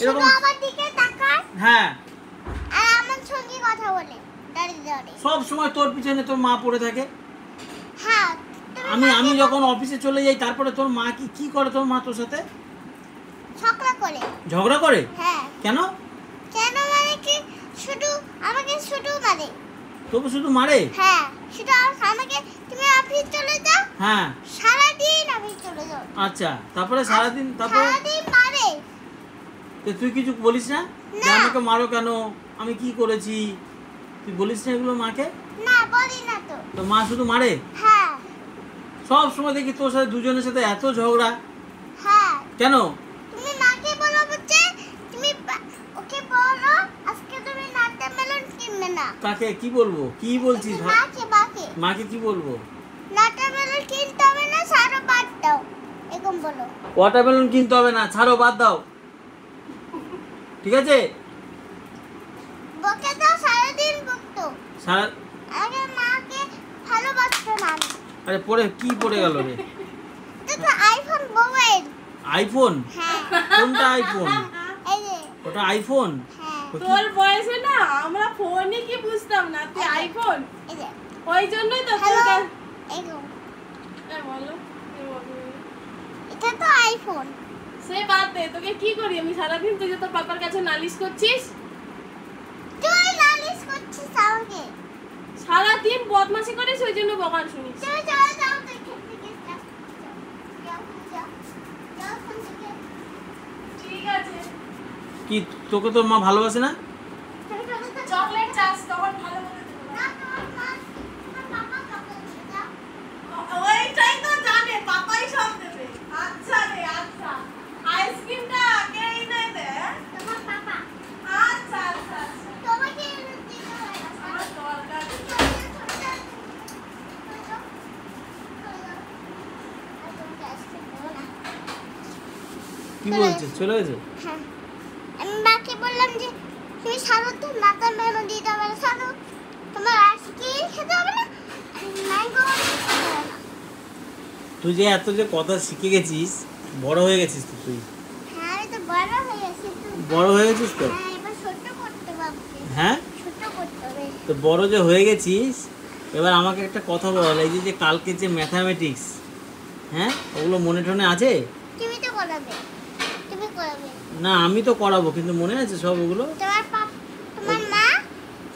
এরকম আমার দিকে তাকায়, হ্যাঁ, আর আমার সঙ্গে কথা বলে দাঁড়িয়ে দাঁড়িয়ে। সব সময় তোর পিছনে তোর মা পড়ে থাকে। হ্যাঁ, আমি যখন অফিসে চলে যাই তারপরে তোর মা কি করে? তোর মা তোর সাথে ঝগড়া করে। ঝগড়া করে? হ্যাঁ। কেন? কেন মানে কি, শুধু আমাকে শুধু মারে। তোকে শুধু মারে? হ্যাঁ, শুধু আমাকে, তুমি অফিস চলে যাও, হ্যাঁ, সারাদিন অফিস চলে যাও। আচ্ছা, তারপরে সারাদিন সারাদিন মারে। তো তুই কিছু বলিস না যে না। আমাকে মারো কেন, আমি কি করেছি? তুই বলিস না এগুলো মাকে? না, বলি না তো। তো মা শুধু মারে? হ্যাঁ। সব সময় দেখি তোর সাথে দুজনের সাথে এত ঝগড়া হ্যাঁ। কেন? তুমি মাকে বলো যে তুমি ওকে বলো আজকে তুমি নাট্য মেলন কিনবে না। কাকে কি বলবো? কি বলছিস? মাকে কি বলবো? নাট্য মেলন কিনতে হবে না, ছাড়ো বাদ দাও, এরকম বলো। ওয়াটারমেলন কিনতে হবে না, ছাড়ো বাদ দাও, ঠিক আছে? বকে দাও, সারাদিন বকতো। আগে মাকে ভালোবাসতো না। আরে পড়ে কি পড়ে গেল রে? এটা আইফোন মোবাইল। আইফোন? হ্যাঁ। কোনটা আইফোন? এই যে ওটা আইফোন? হ্যাঁ। তোর বয়সে না আমরা ফোনই কি বুঝতাম না, তুই আইফোন। এই যে ওই জন্যই তো হ্যালো, তোর এগো বলো। এটা তো আইফোন। সে বাদ দে, তোকে কি করি আমি সারাদিন? তুই যে তোর পাপার কাছে নালিশ করছিস, তুই নালিশ করছিস আমাকে। সারাদিন বদমাশি করিস, ওই জন্য বকান শুনিস। তুমি চলে যাও, তুই খেতে গেছিস। যাও, যাও, যাও ওখান থেকে। ঠিক আছে, কি তোকে তোর মা ভালোবাসে না? তুমি চলে যাও। চকলেট চাস তখন ভালো মতো দেবো। না, তোমার মা, তোমার পাপা চকলেট দিয়ে দাও। ওইটাই তো জানে, পাপাই সব দেবে। আচ্ছা রে, আচ্ছা। আইসক্রিমটা কে এনে দে? তোমার পাপা। আচ্ছা আচ্ছা আচ্ছা। তোমাকে এনে দিতে হবে না। আমার দরকার নেই। চলে যাও, চলে যাও। চলে যাও। আর তোমাকে আইসক্রিম দেবো না। কি বলছে? চলে গেছে? হ্যাঁ। আমি মাকে বললাম যে তুমি সারাদিন নাট্য মেলন দিতে হবে না, সারো। তোমার আইসক্রিম খেতে হবে না, ম্যাঙ্গো খেতে হবে না। তুই যে এত যে কথা শিখে গেছিস, বড় হয়ে গেছিস তো তুই। হ্যাঁ, আমি তো বড় হয়ে গেছি তো। বড় হয়ে গেছিস তো? হ্যাঁ, এবার ছোট করতে হবে। হ্যাঁ, ছোট করতে হবে। তো বড় যে হয়ে গেছিস, এবার আমাকে একটা কথা বল, এই যে কালকে যে ম্যাথামেটিক্স, হ্যাঁ, ওগুলো মনে টনে আছে? তুমি তো করাবে, তুমি করাবে। না, আমি তো করাবো, কিন্তু মনে আছে সব ওগুলো? তোমার মা।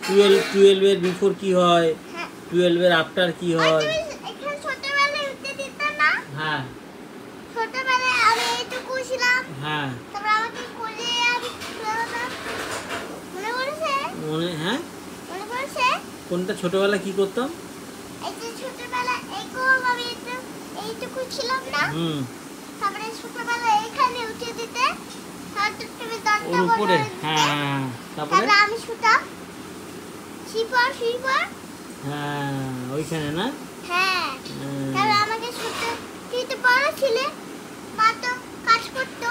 12 এর বিফোর কি হয়, হ্যাঁ। 12 এর আফটার কি ওই হয়? তুমি এখানে ছোটবেলায় উঠতে দিত না? হ্যাঁ ছোটবেলায় আমি এইটুকু ছিলাম, হ্যাঁ তারপর আমাকে কোলে আমি খেলাতাম। মনে পড়েছে? হ্যাঁ, মনে পড়েছে? কোনটা ছোটবেলা কি করতাম? এই যে ছোটবেলায় এইরকম আমি এইটুকু ছিলাম না, তারপরে ছোটবেলায় এখানে উঠে দিতে, তারপর তুমি দরজা ওর উপরে? বন্ধ করে দিতে। হ্যাঁ, তারপরে? তারপরে আমি শুতাম শিপর শিপর। হ্যাঁ, ওইখানে না? হ্যাঁ। তারপরে আমাকে শুতে, তুই তো বড় ছিলে, মা তো কাজ করতো,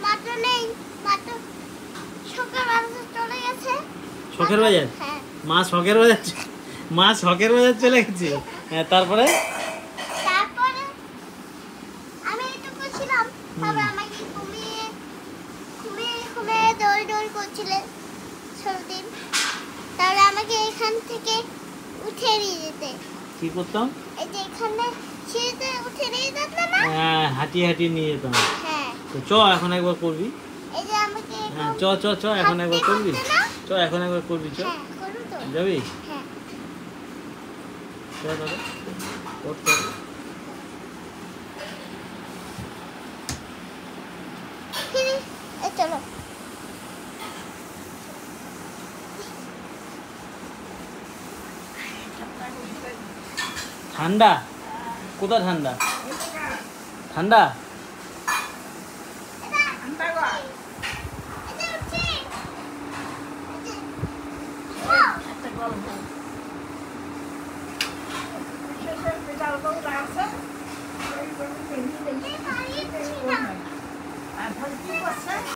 মা তো নেই, মা তো শখের বাজার চলে গেছে। শখের বাজার? হ্যাঁ। মা শখের বাজার চলে গেছে। হ্যাঁ, তারপরে? তারপরে আমি এইটুকু ছিলাম, তারপরে আমাকে ঘুমিয়ে ঘুমিয়ে ঘুমিয়ে দৌড় করছিলে সারাদিন। তারপরে আমাকে এখান থেকে উঠে নিয়ে যেতে। কি করতাম? এই যে এখানে সিঁড়িতে উঠে নিয়ে যেত না? হ্যাঁ, হাঁটিয়ে নিয়ে যেতাম। হ্যাঁ। তো চ এখন একবার করবি। এই যে আমাকে হ্যাঁ, চ এখন একবার করবি। এখন একবার করবি, চ। হ্যাঁ, করুন তো। যাবি? হ্যাঁ। চ দাদা, করতে হবে। এই চলো। ঠান্ডা? কোথায় ঠান্ডা? ঠান্ডা? এটা উঠছি। এই যে, ও,